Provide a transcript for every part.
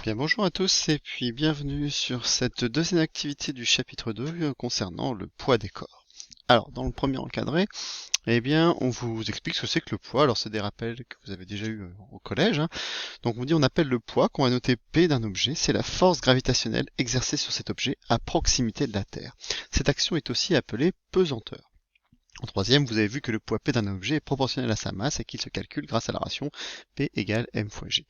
Bien, bonjour à tous et puis bienvenue sur cette deuxième activité du chapitre 2 concernant le poids des corps. Alors, dans le premier encadré, eh bien, on vous explique ce que c'est que le poids. Alors, c'est des rappels que vous avez déjà eu au collège, hein. Donc, on dit on appelle le poids, qu'on va noter P d'un objet, c'est la force gravitationnelle exercée sur cet objet à proximité de la Terre. Cette action est aussi appelée pesanteur. En troisième, vous avez vu que le poids P d'un objet est proportionnel à sa masse et qu'il se calcule grâce à la relation P égale M fois G.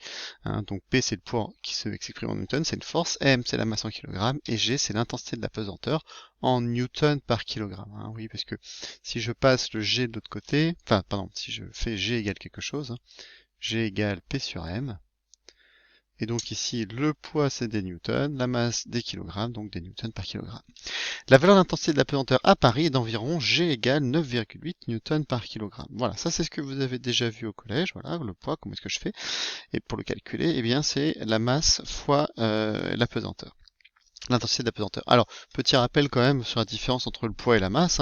Donc P c'est le poids qui s'exprime en newton, c'est une force, M c'est la masse en kilogrammes et G c'est l'intensité de la pesanteur en newton par kilogramme. Oui, parce que si je passe le G de l'autre côté, enfin pardon, si je fais G égale quelque chose, G égale P sur M, et donc ici le poids c'est des newtons, la masse des kilogrammes, donc des newtons par kilogramme. La valeur d'intensité de la pesanteur à Paris est d'environ G égale 9,8 newtons par kilogramme. Voilà, ça c'est ce que vous avez déjà vu au collège, voilà, le poids, comment est-ce que je fais. Et pour le calculer, eh bien c'est la masse fois la pesanteur. L'intensité de la pesanteur. Alors, petit rappel quand même sur la différence entre le poids et la masse.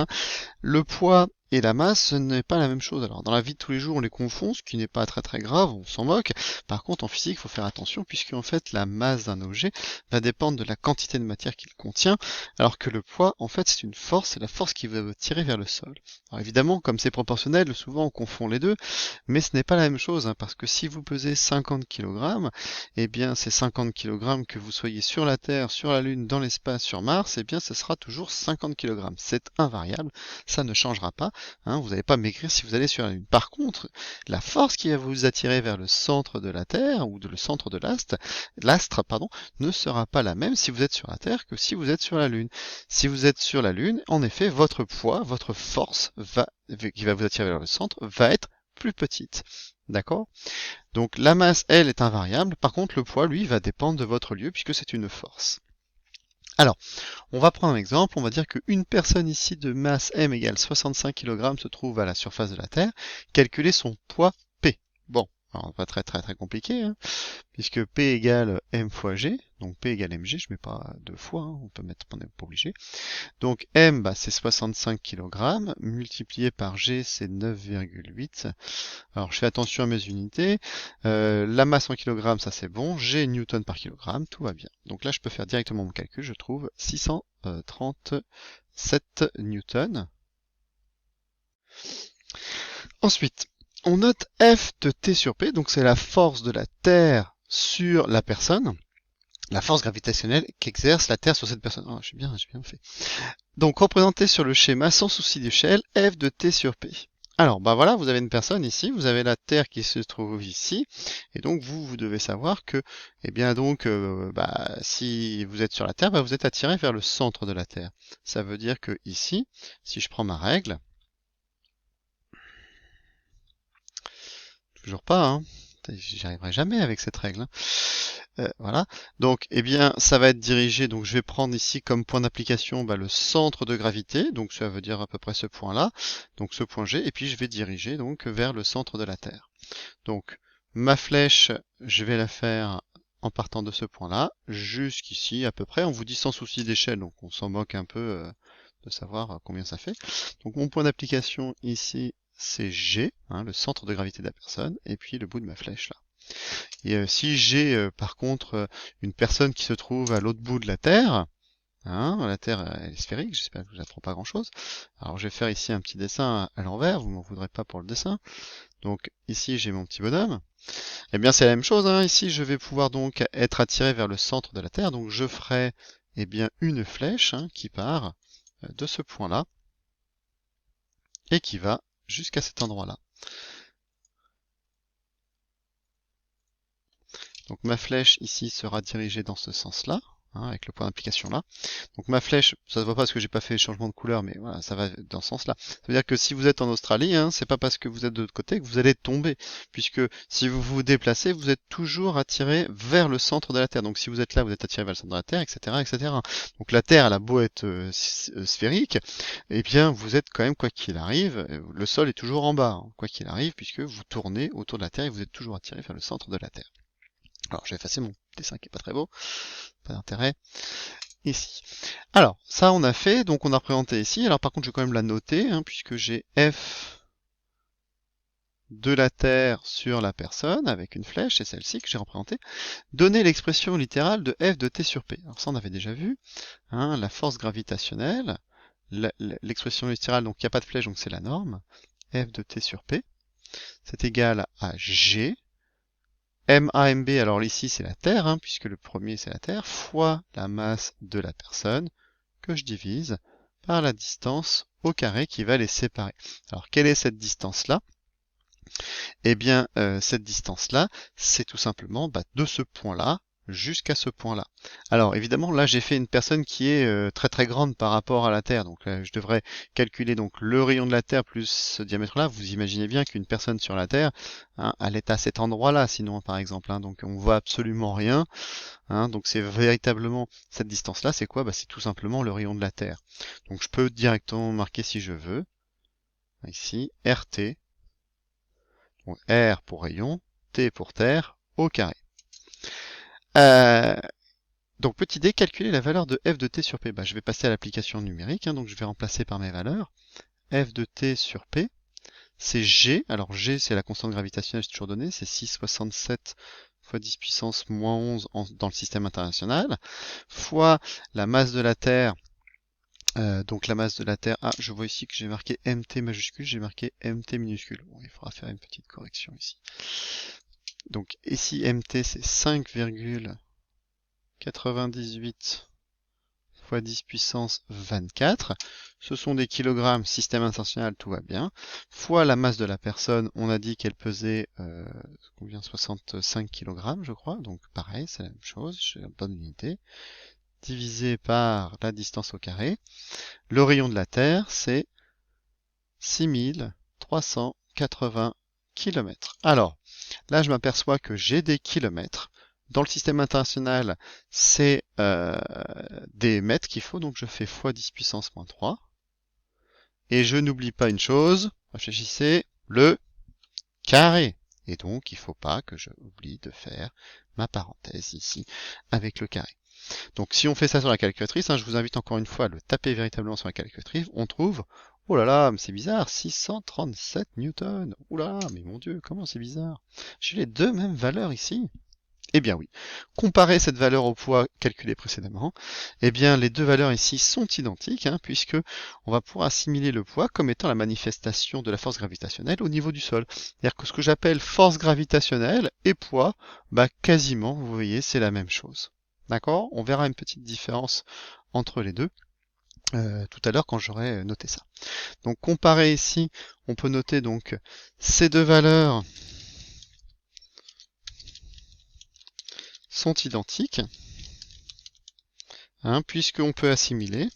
Le poids et la masse, ce n'est pas la même chose. Alors, dans la vie de tous les jours, on les confond, ce qui n'est pas très très grave, on s'en moque. Par contre, en physique, il faut faire attention, puisque en fait, la masse d'un objet va dépendre de la quantité de matière qu'il contient, alors que le poids, en fait, c'est une force, c'est la force qui va tirer vers le sol. Alors évidemment, comme c'est proportionnel, souvent on confond les deux, mais ce n'est pas la même chose, parce que si vous pesez 50 kg, eh bien, ces 50 kg, que vous soyez sur la Terre, sur la Lune, dans l'espace, sur Mars, eh bien, ce sera toujours 50 kg. C'est invariable, ça ne changera pas. Vous n'allez pas maigrir si vous allez sur la Lune. Par contre, la force qui va vous attirer vers le centre de la Terre, ou le centre de l'astre, ne sera pas la même si vous êtes sur la Terre que si vous êtes sur la Lune. Si vous êtes sur la Lune, en effet, votre poids, votre force qui va vous attirer vers le centre, va être plus petite. D'accord? Donc la masse, elle, est invariable. Par contre, le poids, lui, va dépendre de votre lieu puisque c'est une force. Alors, on va prendre un exemple, on va dire qu'une personne ici de masse M égale 65 kg se trouve à la surface de la Terre. Calculer son poids P. Bon, alors pas très très très compliqué, puisque P égale M fois G, donc P égale mg, je mets pas deux fois, on peut mettre, on n'est pas obligé. Donc M, c'est 65 kg, multiplié par G, c'est 9,8. Alors je fais attention à mes unités. La masse en kilogrammes, ça c'est bon. G newton par kilogramme, tout va bien. Donc là, je peux faire directement mon calcul. Je trouve 637 newtons. Ensuite, on note F de T sur P, donc c'est la force de la Terre sur la personne, la force gravitationnelle qu'exerce la Terre sur cette personne. Oh, j'ai bien fait. Donc représenté sur le schéma sans souci d'échelle, F de T sur P. Alors, voilà, vous avez une personne ici, vous avez la Terre qui se trouve ici, et donc vous devez savoir que, eh bien donc, si vous êtes sur la Terre, vous êtes attiré vers le centre de la Terre. Ça veut dire que ici, si je prends ma règle, toujours pas, j'y arriverai jamais avec cette règle. Voilà. Donc, eh bien, ça va être dirigé. Donc, je vais prendre ici comme point d'application le centre de gravité. Donc, ça veut dire à peu près ce point-là. Donc, ce point G. Et puis, je vais diriger donc vers le centre de la Terre. Donc, ma flèche, je vais la faire en partant de ce point-là jusqu'ici à peu près. On vous dit sans souci d'échelle, donc on s'en moque un peu de savoir combien ça fait. Donc, mon point d'application ici, c'est G, le centre de gravité de la personne, et puis le bout de ma flèche là. Et si j'ai par contre une personne qui se trouve à l'autre bout de la Terre, la Terre elle est sphérique, j'espère que je vous apprends pas grand chose. Alors je vais faire ici un petit dessin à l'envers, vous m'en voudrez pas pour le dessin. Donc ici j'ai mon petit bonhomme. Eh bien c'est la même chose, ici je vais pouvoir donc être attiré vers le centre de la Terre, donc je ferai une flèche qui part de ce point-là et qui va jusqu'à cet endroit-là. Donc ma flèche ici sera dirigée dans ce sens-là, avec le point d'application là. Donc ma flèche, ça se voit pas parce que j'ai pas fait changement de couleur, mais voilà, ça va dans ce sens-là. Ça veut dire que si vous êtes en Australie, c'est pas parce que vous êtes de l'autre côté que vous allez tomber, puisque si vous vous déplacez, vous êtes toujours attiré vers le centre de la Terre. Donc si vous êtes là, vous êtes attiré vers le centre de la Terre, etc., etc. Donc la Terre, elle a beau être sphérique, eh bien vous êtes quand même, quoi qu'il arrive, le sol est toujours en bas, quoi qu'il arrive, puisque vous tournez autour de la Terre et vous êtes toujours attiré vers le centre de la Terre. Alors, je vais effacer mon dessin qui est pas très beau, pas d'intérêt. Ici. Alors, ça on a fait, donc on a représenté ici. Alors par contre, je vais quand même la noter, puisque j'ai F de la Terre sur la personne, avec une flèche, c'est celle-ci que j'ai représentée, donner l'expression littérale de F de T sur P. Alors ça, on avait déjà vu, hein, la force gravitationnelle, l'expression littérale, donc il n'y a pas de flèche, donc c'est la norme, F de T sur P, c'est égal à G, MAMB, alors ici c'est la Terre, hein, puisque le premier c'est la Terre, fois la masse de la personne, que je divise par la distance au carré qui va les séparer. Alors quelle est cette distance-là? Eh bien, cette distance-là, c'est tout simplement de ce point-là jusqu'à ce point-là. Alors évidemment, là j'ai fait une personne qui est très très grande par rapport à la Terre, donc je devrais calculer donc le rayon de la Terre plus ce diamètre-là. Vous imaginez bien qu'une personne sur la Terre, hein, elle est à cet endroit-là, sinon par exemple, hein, donc on voit absolument rien. Hein, donc c'est véritablement cette distance-là, c'est quoi? C'est tout simplement le rayon de la Terre. Donc je peux directement marquer si je veux, ici, RT. Donc R pour rayon, T pour terre, au carré. Donc petite idée, calculer la valeur de f de t sur p. Je vais passer à l'application numérique, hein, donc je vais remplacer par mes valeurs. F de t sur p, c'est G. Alors G, c'est la constante gravitationnelle, c'est toujours donné, c'est 6,67 fois 10 puissance moins 11 dans le système international, fois la masse de la Terre. Donc la masse de la Terre, je vois ici que j'ai marqué mt majuscule, j'ai marqué mt minuscule. Bon, il faudra faire une petite correction ici. Donc ici mt c'est 5,98 fois 10 puissance 24. Ce sont des kilogrammes, système international, tout va bien. Fois la masse de la personne, on a dit qu'elle pesait combien 65 kg, je crois. Donc pareil, c'est la même chose, j'ai la bonne unité. Divisé par la distance au carré. Le rayon de la Terre, c'est 6380 km. Alors, là, je m'aperçois que j'ai des kilomètres. Dans le système international, c'est des mètres qu'il faut, donc je fais x 10 puissance moins 3. Et je n'oublie pas une chose, réfléchissez, le carré. Et donc, il ne faut pas que je oublie de faire ma parenthèse ici avec le carré. Donc si on fait ça sur la calculatrice, hein, je vous invite encore une fois à le taper véritablement sur la calculatrice, on trouve, oh là là, mais c'est bizarre, 637 newtons. Oh là là, mais mon Dieu, comment c'est bizarre. J'ai les deux mêmes valeurs ici. Eh bien oui, comparez cette valeur au poids calculé précédemment, eh bien les deux valeurs ici sont identiques, hein, puisque on va pouvoir assimiler le poids comme étant la manifestation de la force gravitationnelle au niveau du sol. C'est-à-dire que ce que j'appelle force gravitationnelle et poids, quasiment, vous voyez, c'est la même chose. D'accord? On verra une petite différence entre les deux tout à l'heure quand j'aurai noté ça. Donc comparé ici, on peut noter donc ces deux valeurs sont identiques, hein, puisqu'on peut assimiler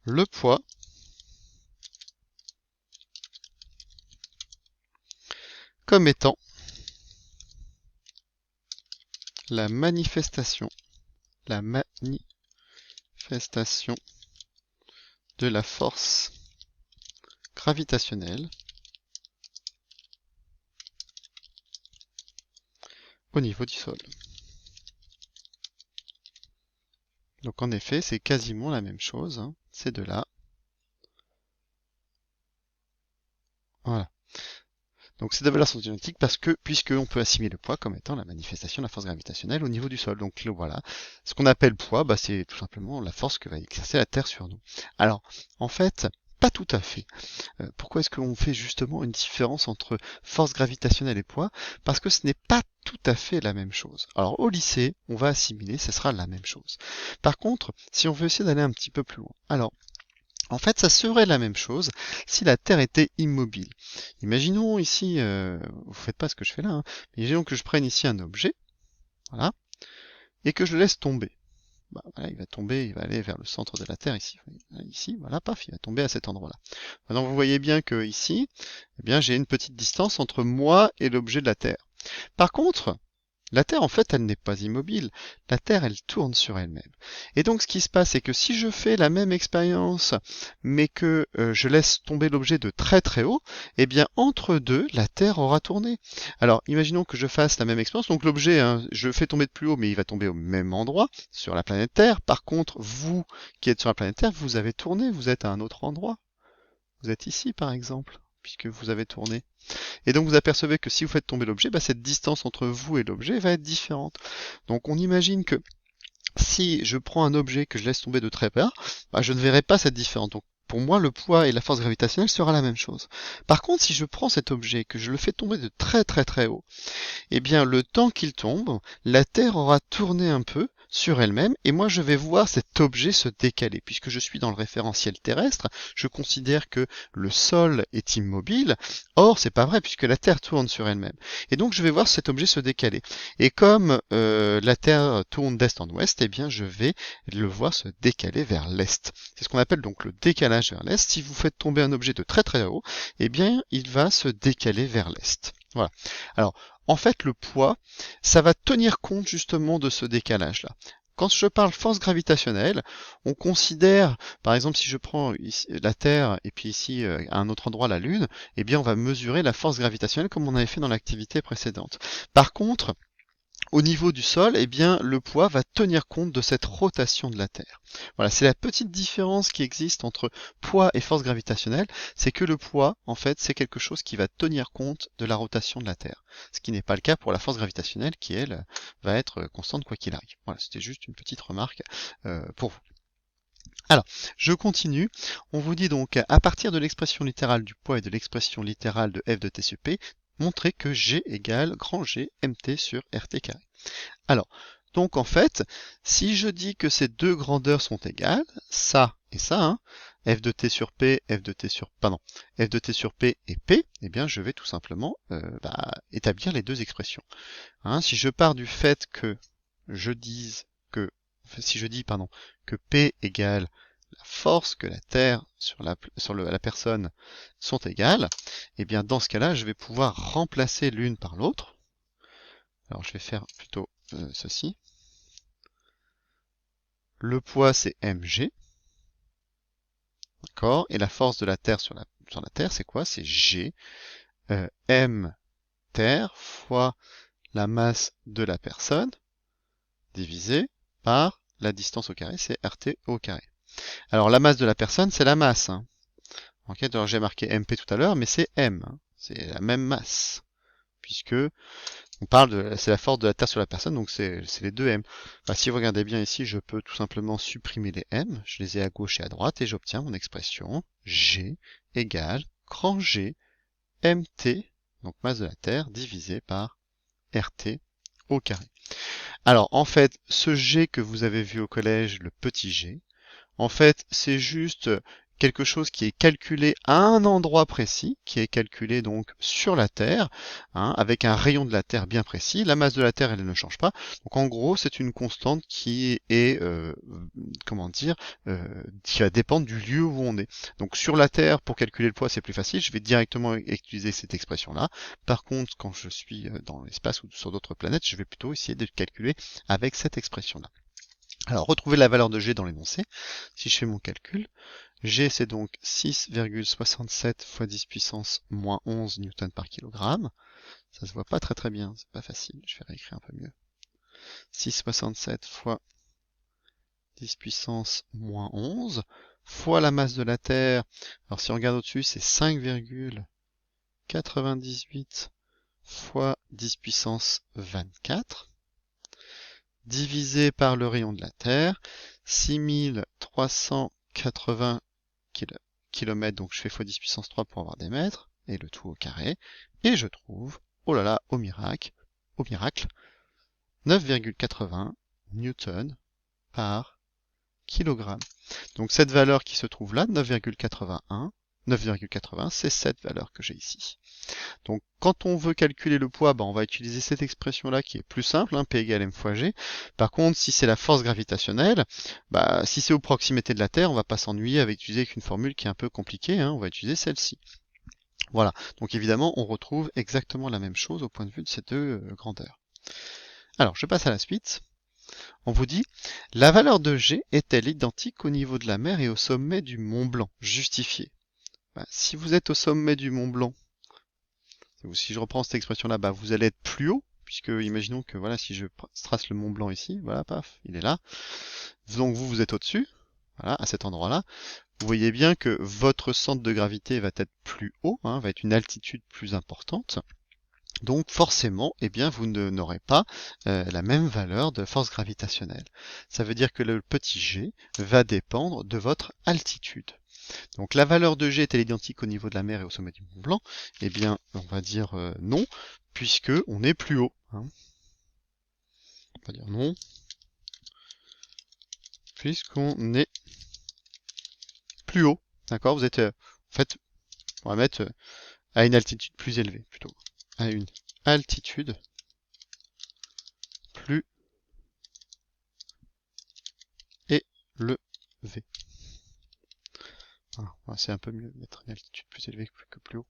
le poids comme étant la manifestation de la force gravitationnelle au niveau du sol. Donc en effet, c'est quasiment la même chose, hein, ces deux-là. Voilà. Donc ces deux valeurs sont identiques puisqu'on peut assimiler le poids comme étant la manifestation de la force gravitationnelle au niveau du sol. Donc voilà, ce qu'on appelle poids, c'est tout simplement la force que va exercer la Terre sur nous. Alors, en fait, pas tout à fait. Pourquoi est-ce qu'on fait justement une différence entre force gravitationnelle et poids? Parce que ce n'est pas tout à fait la même chose. Alors au lycée, on va assimiler, ce sera la même chose. Par contre, si on veut essayer d'aller un petit peu plus loin, alors en fait, ça serait la même chose si la Terre était immobile. Imaginons ici, vous faites pas ce que je fais là, hein, imaginons que je prenne ici un objet, voilà, et que je le laisse tomber. Voilà, il va tomber, il va aller vers le centre de la Terre ici. Ici, voilà, paf, il va tomber à cet endroit-là. Maintenant, vous voyez bien que ici, eh bien, j'ai une petite distance entre moi et l'objet de la Terre. Par contre, la Terre, en fait, elle n'est pas immobile. La Terre, elle tourne sur elle-même. Et donc, ce qui se passe, c'est que si je fais la même expérience, mais que je laisse tomber l'objet de très très haut, eh bien, entre deux, la Terre aura tourné. Alors, imaginons que je fasse la même expérience. Donc, l'objet, hein, je le fais tomber de plus haut, mais il va tomber au même endroit, sur la planète Terre. Par contre, vous, qui êtes sur la planète Terre, vous avez tourné, vous êtes à un autre endroit. vous êtes ici par exemple, puisque vous avez tourné. Et donc vous apercevez que si vous faites tomber l'objet, cette distance entre vous et l'objet va être différente. Donc on imagine que si je prends un objet que je laisse tomber de très bas, je ne verrai pas cette différence. Donc pour moi, le poids et la force gravitationnelle sera la même chose. Par contre, si je prends cet objet et que je le fais tomber de très très très haut, eh bien le temps qu'il tombe, la Terre aura tourné un peu sur elle-même et moi je vais voir cet objet se décaler. Puisque je suis dans le référentiel terrestre, je considère que le sol est immobile. Or, c'est pas vrai puisque la Terre tourne sur elle-même. Et donc je vais voir cet objet se décaler. Et comme la Terre tourne d'est en ouest, eh bien je vais le voir se décaler vers l'est. C'est ce qu'on appelle donc le décalage vers l'est. Si vous faites tomber un objet de très très haut, eh bien il va se décaler vers l'est. Voilà. Alors, en fait, le poids, ça va tenir compte justement de ce décalage-là. Quand je parle force gravitationnelle, on considère, par exemple, si je prends ici, la Terre et puis ici à un autre endroit la Lune, eh bien on va mesurer la force gravitationnelle comme on avait fait dans l'activité précédente. Par contre, au niveau du sol, eh bien, le poids va tenir compte de cette rotation de la Terre. Voilà, c'est la petite différence qui existe entre poids et force gravitationnelle, c'est que le poids, en fait, c'est quelque chose qui va tenir compte de la rotation de la Terre. Ce qui n'est pas le cas pour la force gravitationnelle qui, elle, va être constante quoi qu'il arrive. Voilà, c'était juste une petite remarque pour vous. Alors, je continue. On vous dit donc, à partir de l'expression littérale du poids et de l'expression littérale de F de t sur P, montrer que G égale grand G mt sur RT carré. Alors, donc en fait, si je dis que ces deux grandeurs sont égales, ça et ça, hein, f de t sur p, f de t sur p et p, eh bien je vais tout simplement établir les deux expressions. Hein, si je pars du fait que je dise que, si je dis que p égale la force que la Terre sur la personne sont égales, eh bien dans ce cas-là, je vais pouvoir remplacer l'une par l'autre. Alors je vais faire plutôt ceci. Le poids c'est mg, d'accord, et la force de la Terre sur la Terre c'est quoi? C'est g, m Terre fois la masse de la personne divisé par la distance au carré, c'est RT au carré. Alors la masse de la personne c'est la masse. Hein. Okay, alors j'ai marqué MP tout à l'heure, mais c'est M, hein. C'est la même masse, puisque on parle de, c'est la force de la Terre sur la personne, donc c'est les deux M. Bah, si vous regardez bien ici, je peux tout simplement supprimer les M, je les ai à gauche et à droite, et j'obtiens mon expression G égale grand G MT, donc masse de la Terre, divisé par RT au carré. Alors en fait, ce G que vous avez vu au collège, le petit G, en fait, c'est juste quelque chose qui est calculé à un endroit précis, qui est calculé donc sur la Terre, hein, avec un rayon de la Terre bien précis. La masse de la Terre, elle ne change pas. Donc en gros, c'est une constante qui est, qui va dépendre du lieu où on est. Donc sur la Terre, pour calculer le poids, c'est plus facile. Je vais directement utiliser cette expression-là. Par contre, quand je suis dans l'espace ou sur d'autres planètes, je vais plutôt essayer de le calculer avec cette expression-là. Alors, retrouver la valeur de G dans l'énoncé. Si je fais mon calcul, G c'est donc 6,67 fois 10 puissance moins 11 newton par kilogramme. Ça se voit pas très bien, c'est pas facile. Je vais réécrire un peu mieux. 6,67 fois 10 puissance moins 11 fois la masse de la Terre. Alors si on regarde au-dessus, c'est 5,98 fois 10 puissance 24 divisé par le rayon de la Terre, 6380 km, donc je fais x 10 puissance 3 pour avoir des mètres, et le tout au carré, et je trouve, oh là là, au miracle, 9,80 newton par kilogramme. Donc cette valeur qui se trouve là, 9,80, c'est cette valeur que j'ai ici. Donc quand on veut calculer le poids, on va utiliser cette expression-là qui est plus simple, hein, P égale M fois G. Par contre, si c'est la force gravitationnelle, si c'est aux proximités de la Terre, on va pas s'ennuyer avec utiliser une formule qui est un peu compliquée, hein, on va utiliser celle-ci. Voilà, donc évidemment, on retrouve exactement la même chose au point de vue de ces deux grandeurs. Alors, je passe à la suite. On vous dit, la valeur de G est-elle identique au niveau de la mer et au sommet du Mont Blanc? Justifié. Si vous êtes au sommet du Mont Blanc, si je reprends cette expression-là, vous allez être plus haut, puisque imaginons que voilà, si je trace le Mont Blanc ici, voilà, paf, il est là. Donc vous êtes au-dessus, voilà, à cet endroit-là. vous voyez bien que votre centre de gravité va être plus haut, hein, va être une altitude plus importante. Donc forcément, eh bien, vous n'aurez pas la même valeur de force gravitationnelle. Ça veut dire que le petit g va dépendre de votre altitude. Donc la valeur de g est-elle identique au niveau de la mer et au sommet du Mont Blanc? Eh bien, on va dire non, puisque on est plus haut. Hein. On va dire non, puisqu'on est plus haut. D'accord? Vous êtes, en fait, on va mettre à une altitude plus élevée, plutôt. À une altitude plus élevée. Voilà, c'est un peu mieux de mettre une altitude plus élevée que plus haut.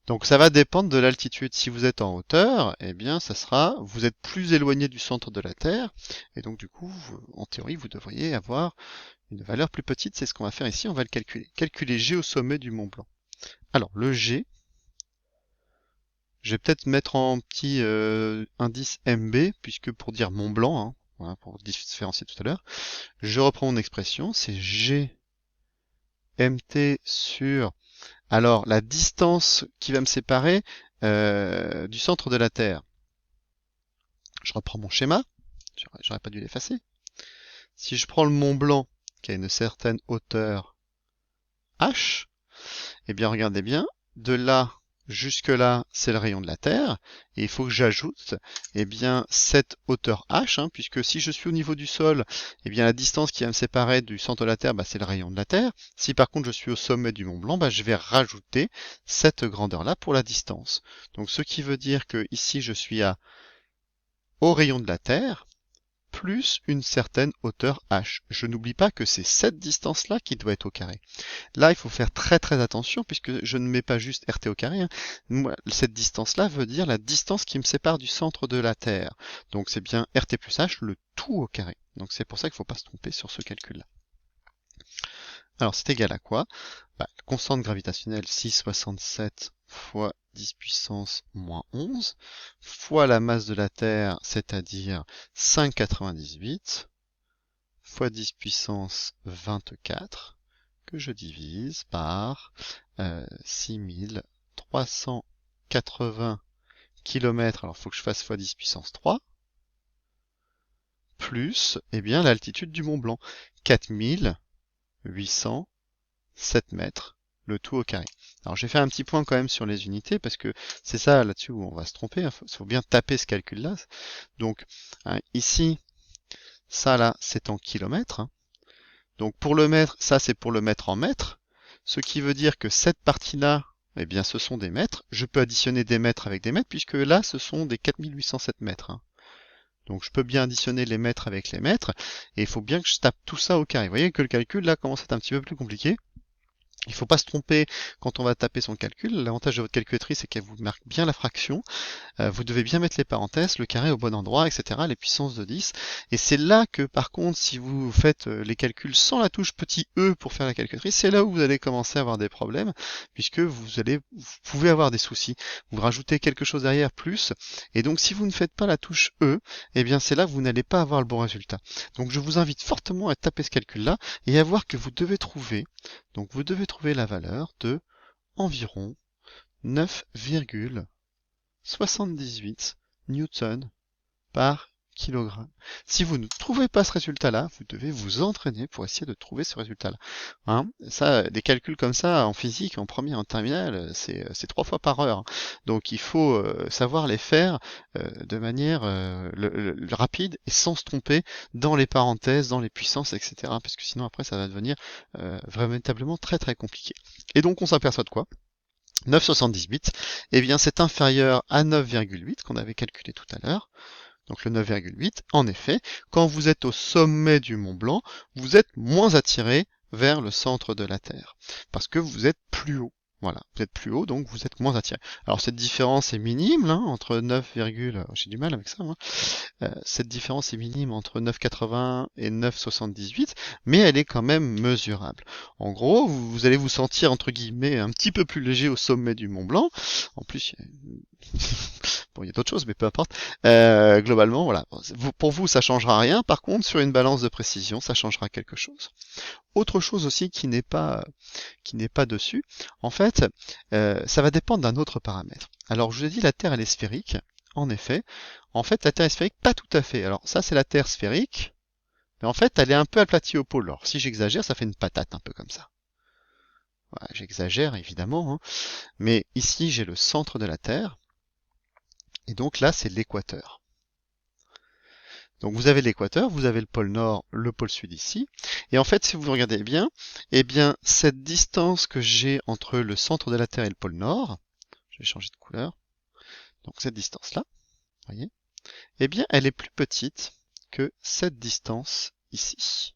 Donc ça va dépendre de l'altitude. Si vous êtes en hauteur, eh bien ça sera, vous êtes plus éloigné du centre de la Terre, et donc du coup, en théorie, vous devriez avoir une valeur plus petite. C'est ce qu'on va faire ici, on va le calculer. Calculer G au sommet du Mont Blanc. Alors le G, je vais peut-être mettre en petit indice MB, puisque pour dire Mont Blanc, hein, voilà, pour différencier tout à l'heure, je reprends mon expression, c'est G MT sur, alors la distance qui va me séparer du centre de la Terre. Je reprends mon schéma, j'aurais pas dû l'effacer. Si je prends le Mont Blanc, qui a une certaine hauteur H, eh bien regardez bien, de là jusque là, c'est le rayon de la Terre, et il faut que j'ajoute eh bien cette hauteur h, hein, puisque si je suis au niveau du sol, eh bien la distance qui va me séparer du centre de la Terre, bah, c'est le rayon de la Terre. Si par contre je suis au sommet du Mont Blanc, bah, je vais rajouter cette grandeur-là pour la distance. Donc ce qui veut dire que ici je suis au rayon de la Terre, plus une certaine hauteur h. Je n'oublie pas que c'est cette distance-là qui doit être au carré. Là, il faut faire très très attention puisque je ne mets pas juste RT au carré. Hein. Moi, cette distance-là veut dire la distance qui me sépare du centre de la Terre. Donc c'est bien RT plus H, le tout au carré. Donc c'est pour ça qu'il ne faut pas se tromper sur ce calcul-là. Alors c'est égal à quoi? La constante gravitationnelle 6,67 fois 10 puissance moins 11 fois la masse de la Terre, c'est-à-dire 5,98 fois 10 puissance 24 que je divise par 6380 km, alors il faut que je fasse fois 10 puissance 3, plus eh bien l'altitude du Mont Blanc, 4807 mètres, le tout au carré. Alors j'ai fait un petit point quand même sur les unités, parce que c'est ça là-dessus où on va se tromper, il faut bien taper ce calcul-là. Donc hein, ici, ça là, c'est en kilomètres, hein. Donc pour le mètre, ça c'est pour le mètre en mètres, ce qui veut dire que cette partie-là, eh bien ce sont des mètres. Je peux additionner des mètres avec des mètres, puisque là ce sont des 4807 mètres. Hein. Donc je peux bien additionner les mètres avec les mètres, et il faut bien que je tape tout ça au carré. Vous voyez que le calcul là commence à être un petit peu plus compliqué. Il ne faut pas se tromper quand on va taper son calcul. L'avantage de votre calculatrice, c'est qu'elle vous marque bien la fraction. Vous devez bien mettre les parenthèses, le carré au bon endroit, etc., les puissances de 10. Et c'est là que, par contre, si vous faites les calculs sans la touche petit e pour faire la calculatrice, c'est là où vous allez commencer à avoir des problèmes, puisque vous pouvez avoir des soucis. Vous rajoutez quelque chose derrière, plus, et donc si vous ne faites pas la touche e, eh bien c'est là que vous n'allez pas avoir le bon résultat. Donc je vous invite fortement à taper ce calcul-là, et à voir que vous devez trouver, la valeur de environ 9,78 newtons par kilogramme. Si vous ne trouvez pas ce résultat-là, vous devez vous entraîner pour essayer de trouver ce résultat-là. Hein, ça, des calculs comme ça en physique, en première, en terminale, c'est 3 fois par heure. Donc il faut savoir les faire de manière rapide et sans se tromper dans les parenthèses, dans les puissances, etc. Parce que sinon après ça va devenir véritablement très très compliqué. Et donc on s'aperçoit de quoi? 9,78, eh bien c'est inférieur à 9,8 qu'on avait calculé tout à l'heure. Donc le 9,8, en effet, quand vous êtes au sommet du Mont Blanc, vous êtes moins attiré vers le centre de la Terre, parce que vous êtes plus haut. Voilà, vous êtes plus haut, donc vous êtes moins attiré. Alors cette différence est minime, hein, entre 9, j'ai du mal avec ça, moi. Cette différence est minime entre 9,80 et 9,78, mais elle est quand même mesurable. En gros, vous allez vous sentir, entre guillemets, un petit peu plus léger au sommet du Mont Blanc. En plus, Bon, il y a d'autres choses, mais peu importe. Globalement, voilà. Pour vous, ça changera rien. Par contre, sur une balance de précision, ça changera quelque chose. Autre chose aussi qui n'est pas dessus, en fait, ça va dépendre d'un autre paramètre. Alors, je vous ai dit, la Terre, elle est sphérique. En effet. En fait, la Terre est sphérique, pas tout à fait. Alors, ça, c'est la Terre sphérique. Mais en fait, elle est un peu aplatie au pôle Nord. Si j'exagère, ça fait une patate un peu comme ça. Voilà, j'exagère, évidemment. Hein. Mais ici, j'ai le centre de la Terre. Et donc là, c'est l'équateur. Donc vous avez l'équateur, vous avez le pôle nord, le pôle sud ici. Et en fait, si vous regardez bien, eh bien, cette distance que j'ai entre le centre de la Terre et le pôle nord, je vais changer de couleur, donc cette distance-là, voyez, eh bien, elle est plus petite que cette distance ici.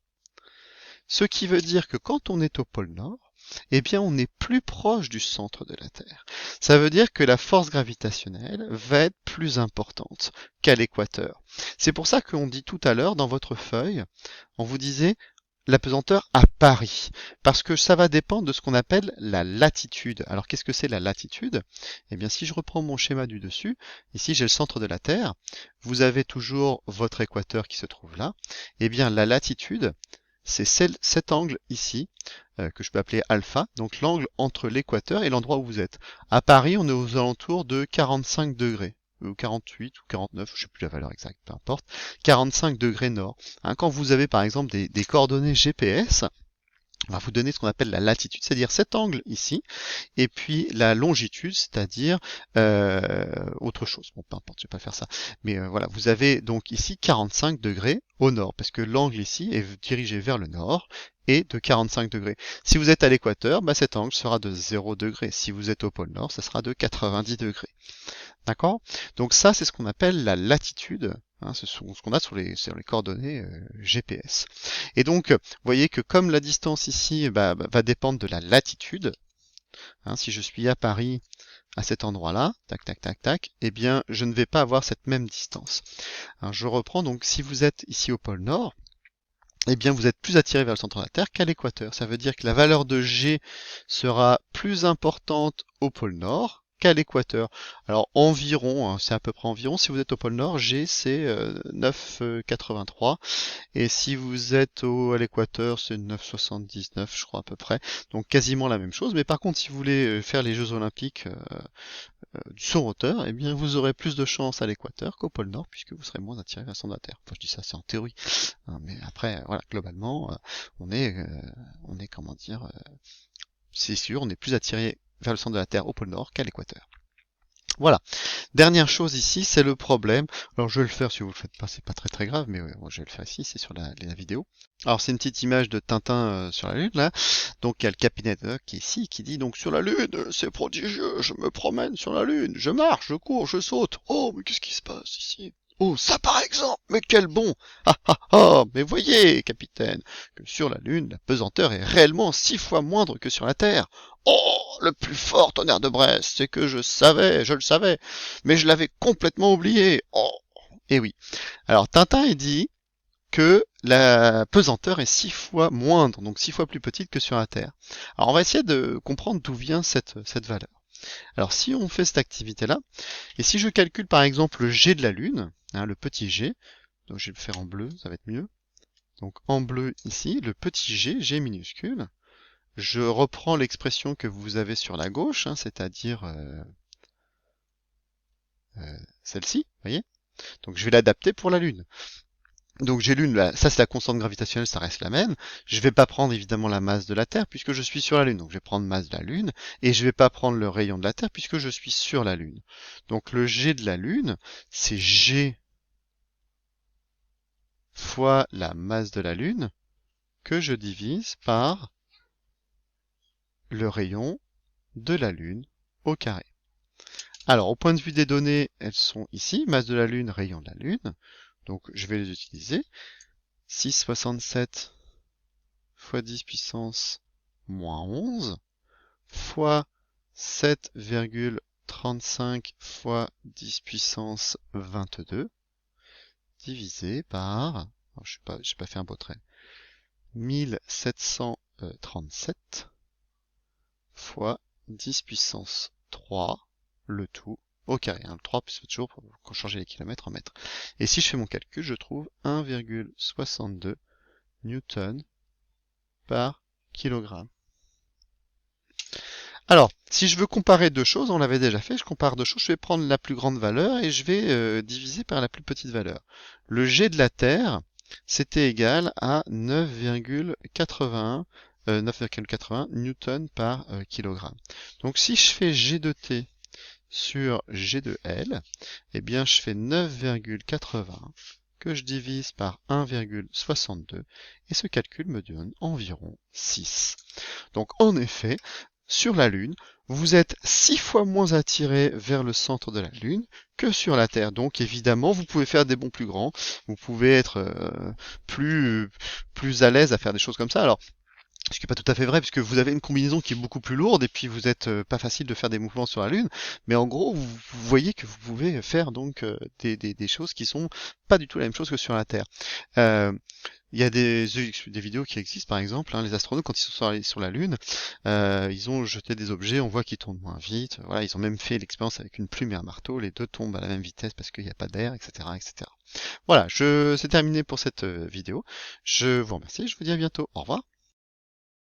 Ce qui veut dire que quand on est au pôle nord, eh bien, on est plus proche du centre de la Terre. Ça veut dire que la force gravitationnelle va être plus importante qu'à l'équateur. C'est pour ça qu'on dit tout à l'heure dans votre feuille, on vous disait la pesanteur à Paris, parce que ça va dépendre de ce qu'on appelle la latitude. Alors qu'est-ce que c'est la latitude? Eh bien, si je reprends mon schéma du dessus, ici j'ai le centre de la Terre, vous avez toujours votre équateur qui se trouve là. Eh bien, la latitude, c'est cet angle ici, que je peux appeler alpha, donc l'angle entre l'équateur et l'endroit où vous êtes. À Paris, on est aux alentours de 45 degrés, ou 48 ou 49, je ne sais plus la valeur exacte, peu importe, 45 degrés nord. Hein, quand vous avez par exemple des coordonnées GPS, on va vous donner ce qu'on appelle la latitude, c'est-à-dire cet angle ici, et puis la longitude, c'est-à-dire autre chose. Bon, peu importe, je vais pas faire ça. Mais voilà, vous avez donc ici 45 degrés au nord, parce que l'angle ici est dirigé vers le nord et de 45 degrés. Si vous êtes à l'équateur, bah, cet angle sera de 0 degré. Si vous êtes au pôle nord, ça sera de 90 degrés. D'accord? Donc ça, c'est ce qu'on appelle la latitude. Hein, ce qu'on a sur les coordonnées GPS. Et donc, vous voyez que comme la distance ici va dépendre de la latitude, hein, si je suis à Paris à cet endroit-là, tac, tac, tac, tac, eh bien, je ne vais pas avoir cette même distance. Alors, je reprends, donc si vous êtes ici au pôle Nord, eh bien, vous êtes plus attiré vers le centre de la Terre qu'à l'équateur. Ça veut dire que la valeur de G sera plus importante au pôle Nord qu'à l'équateur. Alors environ, hein, c'est à peu près environ, si vous êtes au pôle Nord, G c'est 9,83 et si vous êtes à l'équateur c'est 9,79 je crois à peu près, donc quasiment la même chose, mais par contre si vous voulez faire les Jeux Olympiques du saut en hauteur, eh bien vous aurez plus de chance à l'équateur qu'au pôle Nord puisque vous serez moins attiré vers le centre de la Terre. Enfin je dis ça c'est en théorie, hein, mais après voilà globalement on est comment dire, c'est sûr on est plus attiré vers le centre de la Terre au pôle Nord qu'à l'équateur. Voilà. Dernière chose ici, c'est le problème. Alors je vais le faire si vous le faites pas, c'est pas très grave, mais bon, je vais le faire ici, c'est sur la vidéo. Alors c'est une petite image de Tintin sur la Lune là. Donc il y a le capitaine Haddock qui est ici, qui dit donc sur la Lune, c'est prodigieux, je me promène sur la Lune, je marche, je cours, je saute. Oh mais qu'est-ce qui se passe ici? Oh, ça par exemple, mais quel bon! Ah ah ah! Mais voyez, capitaine, que sur la Lune, la pesanteur est réellement 6 fois moindre que sur la Terre. Oh, le plus fort tonnerre de Brest, c'est que je le savais, mais je l'avais complètement oublié. Oh, et oui. Alors Tintin il dit que la pesanteur est 6 fois moindre, donc 6 fois plus petite que sur la Terre. Alors on va essayer de comprendre d'où vient cette valeur. Alors si on fait cette activité-là, et si je calcule par exemple le G de la Lune, hein, le petit G, donc je vais le faire en bleu, ça va être mieux. Donc en bleu ici, le petit G, G minuscule, je reprends l'expression que vous avez sur la gauche, hein, c'est-à-dire celle-ci, vous voyez. Donc je vais l'adapter pour la Lune. Donc j'ai Lune, ça c'est la constante gravitationnelle, ça reste la même. Je vais pas prendre évidemment la masse de la Terre puisque je suis sur la Lune. Donc je vais prendre masse de la Lune et je vais pas prendre le rayon de la Terre puisque je suis sur la Lune. Donc le G de la Lune, c'est G fois la masse de la Lune que je divise par le rayon de la Lune au carré. Alors, au point de vue des données, elles sont ici, masse de la Lune, rayon de la Lune. Donc, je vais les utiliser. 6,67 fois 10 puissance moins 11 fois 7,35 fois 10 puissance 22 divisé par, alors, j'ai pas fait un beau trait, 1737 fois 10 puissance 3, le tout au carré. Hein. Le 3 c'est toujours pour changer les kilomètres en mètres. Et si je fais mon calcul, je trouve 1,62 newton par kilogramme. Alors, si je veux comparer deux choses, on l'avait déjà fait, je compare deux choses, je vais prendre la plus grande valeur et je vais diviser par la plus petite valeur. Le G de la Terre, c'était égal à 9,81 newton par kilogramme. Donc si je fais G de T sur G de L, eh bien je fais 9,80 que je divise par 1,62 et ce calcul me donne environ 6. Donc en effet, sur la Lune, vous êtes 6 fois moins attiré vers le centre de la Lune que sur la Terre. Donc évidemment, vous pouvez faire des bonds plus grands, vous pouvez être plus à l'aise à faire des choses comme ça. Alors, ce qui n'est pas tout à fait vrai, puisque vous avez une combinaison qui est beaucoup plus lourde, et puis vous n'êtes pas facile de faire des mouvements sur la Lune, mais en gros, vous voyez que vous pouvez faire donc des choses qui sont pas du tout la même chose que sur la Terre. Il y a des vidéos qui existent, par exemple, hein, les astronautes, quand ils sont allés sur la Lune, ils ont jeté des objets, on voit qu'ils tournent moins vite, voilà, ils ont même fait l'expérience avec une plume et un marteau, les deux tombent à la même vitesse parce qu'il n'y a pas d'air, etc., etc. Voilà, c'est terminé pour cette vidéo, je vous remercie, je vous dis à bientôt, au revoir.